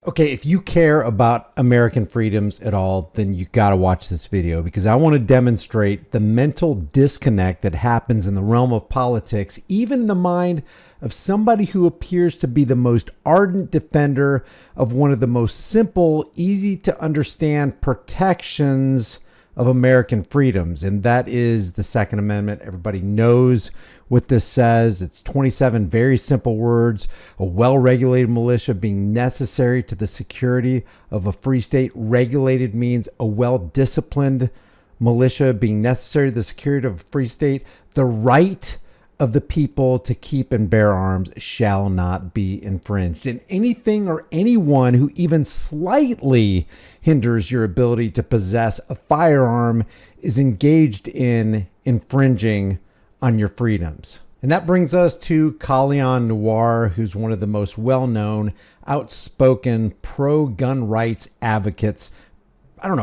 Okay, if you care about American freedoms at all, then you got to watch this video because I want to demonstrate the mental disconnect that happens in the realm of politics, even in the mind of somebody who appears to be the most ardent defender of one of the most simple, easy to understand protections of American freedoms, and that is the Second Amendment. Everybody knows what this says. It's 27 very simple words. A well-regulated militia being necessary to the security of a free state. Regulated means a well-disciplined militia being necessary to the security of a free state. The right of the people to keep and bear arms shall not be infringed. And anything or anyone who even slightly hinders your ability to possess a firearm is engaged in infringing on your freedoms. And that brings us to Tahlequah Noir, who's one of the most well-known, outspoken pro-gun rights advocates,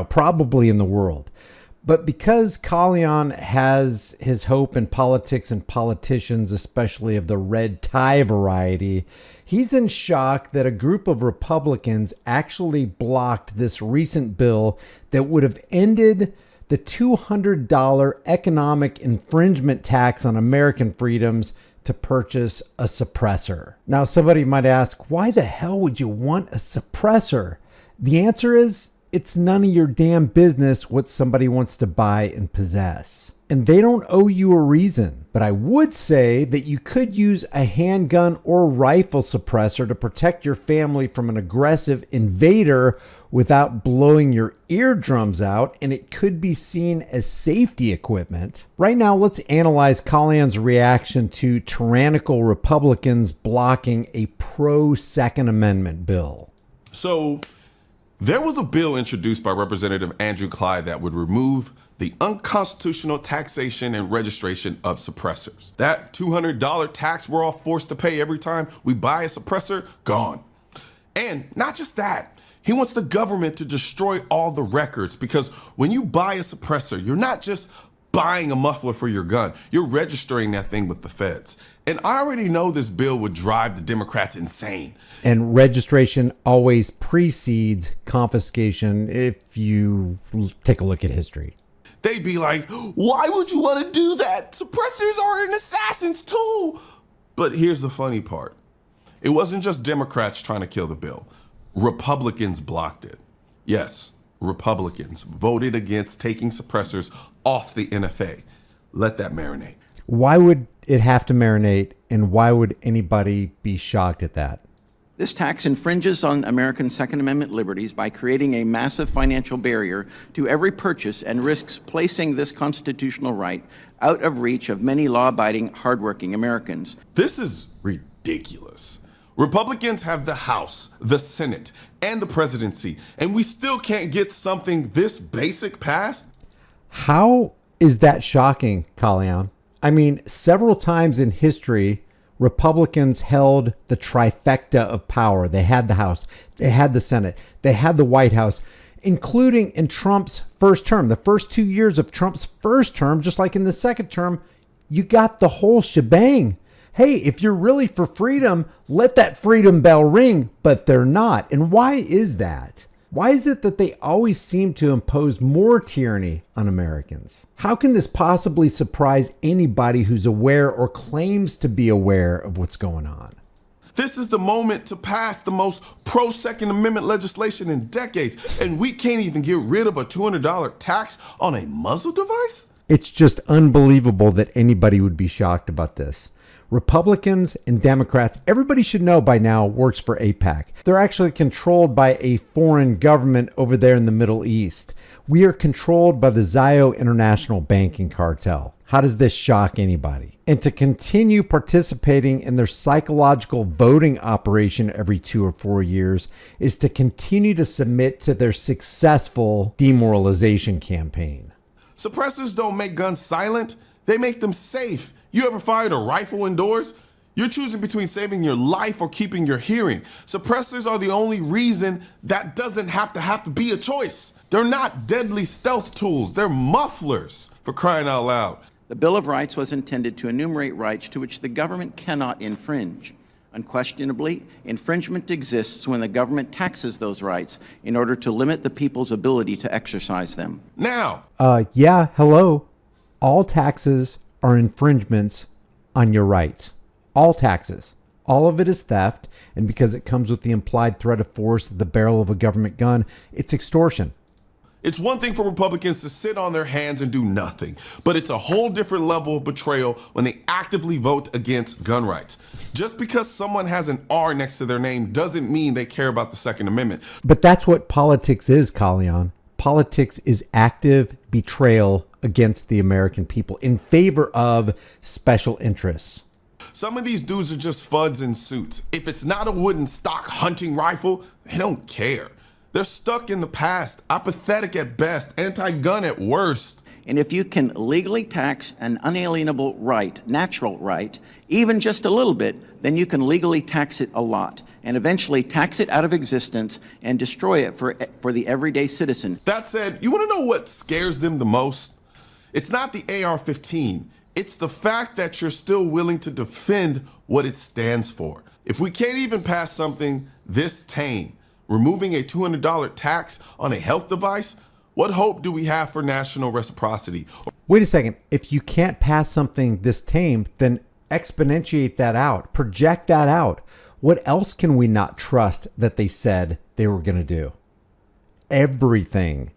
probably in the world. But because Tahlequah has his hope in politics and politicians, especially of the red tie variety, he's in shock that a group of Republicans actually blocked this recent bill that would have ended the $200 economic infringement tax on American freedoms to purchase a suppressor. Now, somebody might ask, why the hell would you want a suppressor? The answer is, it's none of your damn business what somebody wants to buy and possess. And they don't owe you a reason. But I would say that you could use a handgun or rifle suppressor to protect your family from an aggressive invader without blowing your eardrums out, and it could be seen as safety equipment. Right now, let's analyze Tahlequah's reaction to tyrannical Republicans blocking a pro-Second Amendment bill. So there was a bill introduced by Representative Andrew Clyde that would remove the unconstitutional taxation and registration of suppressors. That $200 tax we're all forced to pay every time we buy a suppressor, gone. And not just that, he wants the government to destroy all the records, because when you buy a suppressor, you're not just buying a muffler for your gun, you're registering that thing with the feds. And I already know this bill would drive the Democrats insane. And registration always precedes confiscation if you take a look at history. They'd be like, why would you want to do that? Suppressors are an assassin's tool. But here's the funny part. It wasn't just Democrats trying to kill the bill. Republicans blocked it. Yes, Republicans voted against taking suppressors off the NFA. Let that marinate. Why would it have to marinate, and why would anybody be shocked at that? This tax infringes on American Second Amendment liberties by creating a massive financial barrier to every purchase and risks placing this constitutional right out of reach of many law-abiding, hardworking Americans. This is ridiculous. Republicans have the House, the Senate, and the presidency, and we still can't get something this basic passed? How is that shocking, Tahlequah? I mean, several times in history, Republicans held the trifecta of power. They had the House, they had the Senate, they had the White House, including in Trump's first term. The first 2 years of Trump's first term, just like in the second term, you got the whole shebang. Hey, if you're really for freedom, let that freedom bell ring, but they're not. And why is that? Why is it that they always seem to impose more tyranny on Americans? How can this possibly surprise anybody who's aware or claims to be aware of what's going on? This is the moment to pass the most pro-Second Amendment legislation in decades, and we can't even get rid of a $200 tax on a muzzle device? It's just unbelievable that anybody would be shocked about this. Republicans and Democrats, everybody should know by now, works for AIPAC. They're actually controlled by a foreign government over there in the Middle East. We are controlled by the Zio International Banking Cartel. How does this shock anybody? And to continue participating in their psychological voting operation every 2 or 4 years is to continue to submit to their successful demoralization campaign. Suppressors don't make guns silent, they make them safe. You ever fired a rifle indoors? You're choosing between saving your life or keeping your hearing. Suppressors are the only reason that doesn't have to be a choice. They're not deadly stealth tools, they're mufflers, for crying out loud. The Bill of Rights was intended to enumerate rights to which the government cannot infringe. Unquestionably, infringement exists when the government taxes those rights in order to limit the people's ability to exercise them. Now, Yeah, hello. All taxes are infringements on your rights. All taxes. All of it is theft, and because it comes with the implied threat of force at the barrel of a government gun, it's extortion. it's one thing for Republicans to sit on their hands and do nothing, but it's a whole different level of betrayal when they actively vote against gun rights. Just because someone has an R next to their name doesn't mean they care about the Second Amendment. But that's what politics is, Kalyan. Politics is active betrayal against the American people in favor of special interests. Some of these dudes are just fuds in suits. If it's not a wooden stock hunting rifle, they don't care. They're stuck in the past, apathetic at best, anti-gun at worst. And if you can legally tax an unalienable right, natural right, even just a little bit, then you can legally tax it a lot and eventually tax it out of existence and destroy it for the everyday citizen. That said, you want to know what scares them the most? It's not the AR-15. It's the fact that you're still willing to defend what it stands for. If we can't even pass something this tame, removing a $200 tax on a health device, what hope do we have for national reciprocity? Wait a second. If you can't pass something this tame, then exponentiate that out, project that out. What else can we not trust that they said they were going to do? Everything.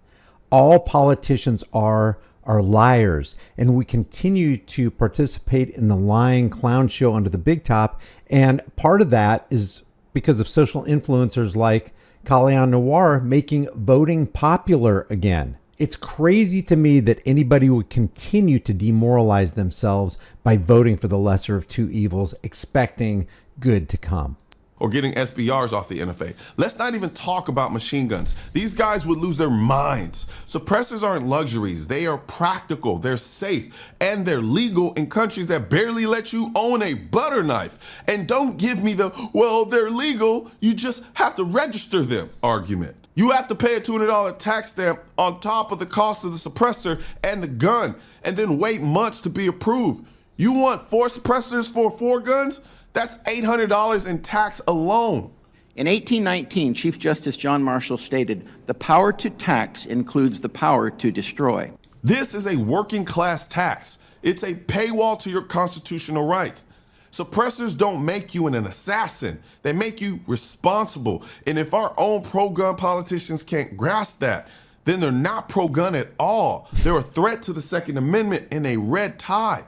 All politicians are liars, and we continue to participate in the lying clown show under the big top. And part of that is because of social influencers like Kalyan Noir making voting popular again. It's crazy to me that anybody would continue to demoralize themselves by voting for the lesser of two evils, expecting good to come. Or getting SBRs off the NFA. Let's not even talk about machine guns. These guys would lose their minds. Suppressors aren't luxuries. They are practical, they're safe, and they're legal in countries that barely let you own a butter knife. And don't give me the, well, they're legal, you just have to register them argument. You have to pay a $200 tax stamp on top of the cost of the suppressor and the gun, and then wait months to be approved. You want 4 suppressors for 4 guns? That's $800 in tax alone. In 1819, Chief Justice John Marshall stated, "The power to tax includes the power to destroy." This is a working class tax. It's a paywall to your constitutional rights. Suppressors don't make you an assassin. They make you responsible. And if our own pro-gun politicians can't grasp that, then they're not pro-gun at all. They're a threat to the Second Amendment in a red tie.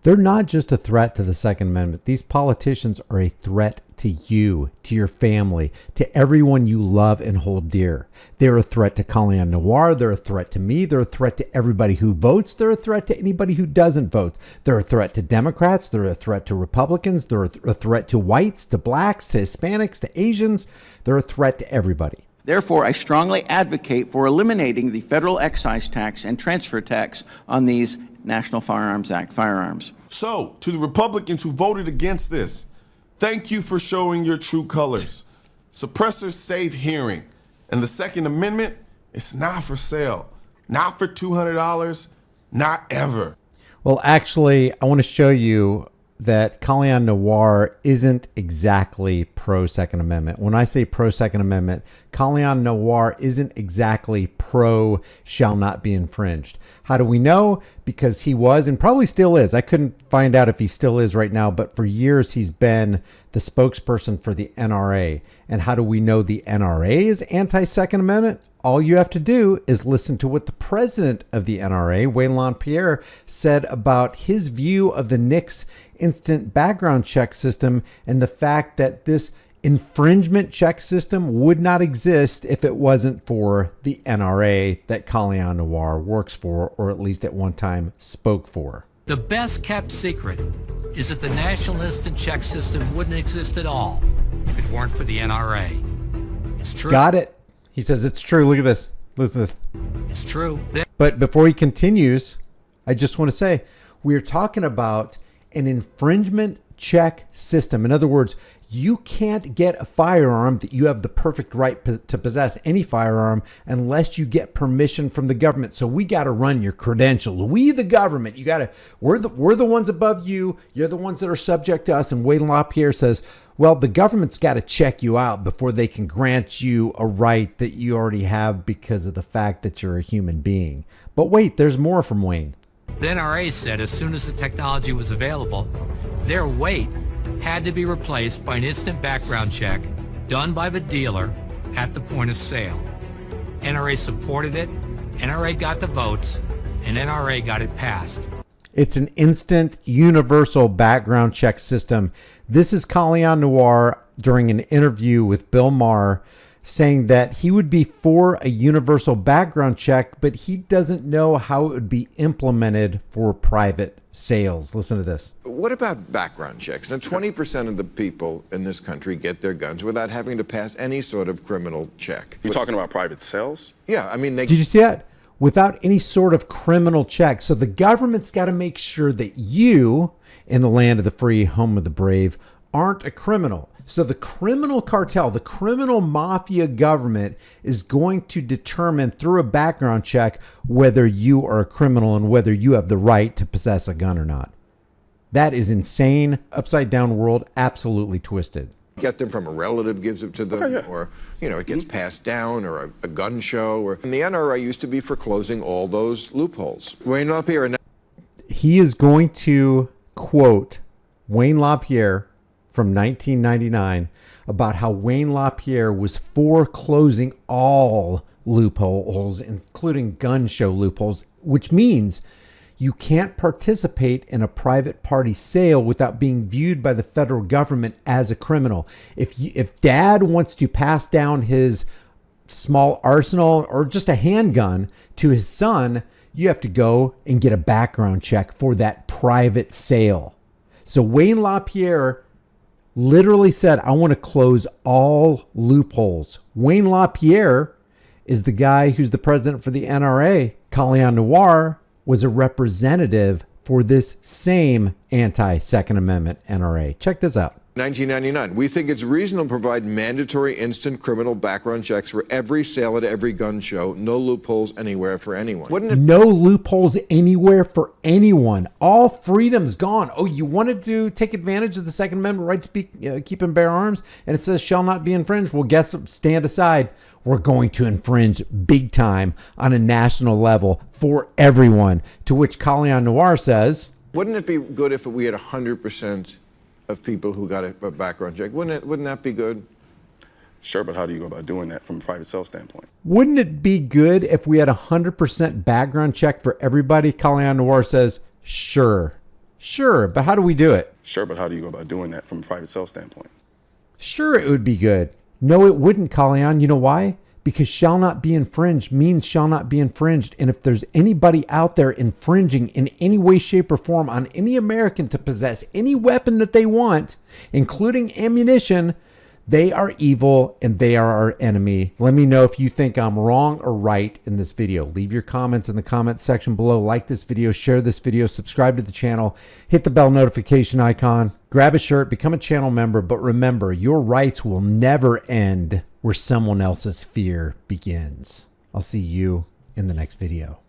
They're not just a threat to the Second Amendment. These politicians are a threat to you, to your family, to everyone you love and hold dear. They're a threat to Kalyan Noir. They're a threat to me. They're a threat to everybody who votes. They're a threat to anybody who doesn't vote. They're a threat to Democrats. They're a threat to Republicans. They're a threat to whites, to blacks, to Hispanics, to Asians. They're a threat to everybody. Therefore, I strongly advocate for eliminating the federal excise tax and transfer tax on these National Firearms Act firearms. So, to the Republicans who voted against this, thank you for showing your true colors. Suppressors save hearing, and the Second Amendment is not for sale. Not for $200, not ever. Well, actually, I want to show you that Kalyan Noir isn't exactly pro-Second Amendment. When I say pro-Second Amendment, Kalyan Noir isn't exactly pro shall not be infringed. How do we know? Because he was, and probably still is. I couldn't find out if he still is right now, but for years he's been the spokesperson for the NRA. And how do we know the NRA is anti-Second Amendment? All you have to do is listen to what the president of the NRA, Waylon Pierre, said about his view of the NICS instant background check system and the fact that this infringement check system would not exist if it wasn't for the NRA that Kalyan Noir works for, or at least at one time spoke for. The best kept secret is that the national instant check system wouldn't exist at all if it weren't for the NRA. It's true. Got it. He says it's true. Look at this. Listen to this. It's true. But before he continues, I just want to say we are talking about an infringement check system. In other words, you can't get a firearm that you have the perfect right to possess, any firearm, unless you get permission from the government. So we got to run your credentials. We, the government, we're the ones above you. You're the ones that are subject to us. And Wayne LaPierre says, well, the government's got to check you out before they can grant you a right that you already have because of the fact that you're a human being. But wait, there's more from Wayne. The NRA said as soon as the technology was available, their weight had to be replaced by an instant background check done by the dealer at the point of sale. NRA supported it, NRA got the votes, and NRA got it passed. It's an instant universal background check system. This is Colion Noir during an interview with Bill Maher saying that he would be for a universal background check, but he doesn't know how it would be implemented for private sales. Listen to this. What about background checks? Now, 20% of the people in this country get their guns without having to pass any sort of criminal check. You're talking about private sales? Yeah, I mean, Did you see that? Without any sort of criminal check. So the government's got to make sure that you, in the land of the free, home of the brave, aren't a criminal. So the criminal cartel, the criminal mafia government is going to determine through a background check whether you are a criminal and whether you have the right to possess a gun or not. That is insane, upside down world, absolutely twisted. Get them from a relative gives it to them, or, you know, it gets passed down, or a gun show. And the NRA used to be for closing all those loopholes. Wayne LaPierre. He is going to quote Wayne LaPierre from 1999 about how Wayne LaPierre was for closing all loopholes, including gun show loopholes, which means you can't participate in a private party sale without being viewed by the federal government as a criminal. If dad wants to pass down his small arsenal or just a handgun to his son, you have to go and get a background check for that private sale. So Wayne LaPierre literally said, I want to close all loopholes. Wayne LaPierre is the guy who's the president for the NRA. Colion Noir was a representative for this same anti-Second Amendment NRA. Check this out. 1999. We think it's reasonable to provide mandatory instant criminal background checks for every sale at every gun show. No loopholes anywhere for anyone. Wouldn't it? No loopholes anywhere for anyone. All freedom's gone. Oh, you wanted to take advantage of the Second Amendment right to be keep and bear arms, and it says shall not be infringed. Well, guess what? Stand aside. We're going to infringe big time on a national level for everyone. To which Colion Noir says, wouldn't it be good if we had 100% of people who got a background check? Wouldn't that be good? Sure, but how do you go about doing that from a private sales standpoint? Wouldn't it be good if we had 100% background check for everybody? Colion Noir says, sure, but how do we do it? Sure, but how do you go about doing that from a private sales standpoint? Sure, it would be good. No, it wouldn't, Colion. You know why? Because shall not be infringed means shall not be infringed. And if there's anybody out there infringing in any way, shape, or form on any American to possess any weapon that they want, including ammunition, they are evil and they are our enemy. Let me know if you think I'm wrong or right in this video. Leave your comments in the comment section below. Like this video, share this video, subscribe to the channel, hit the bell notification icon, grab a shirt, become a channel member. But remember, your rights will never end where someone else's fear begins. I'll see you in the next video.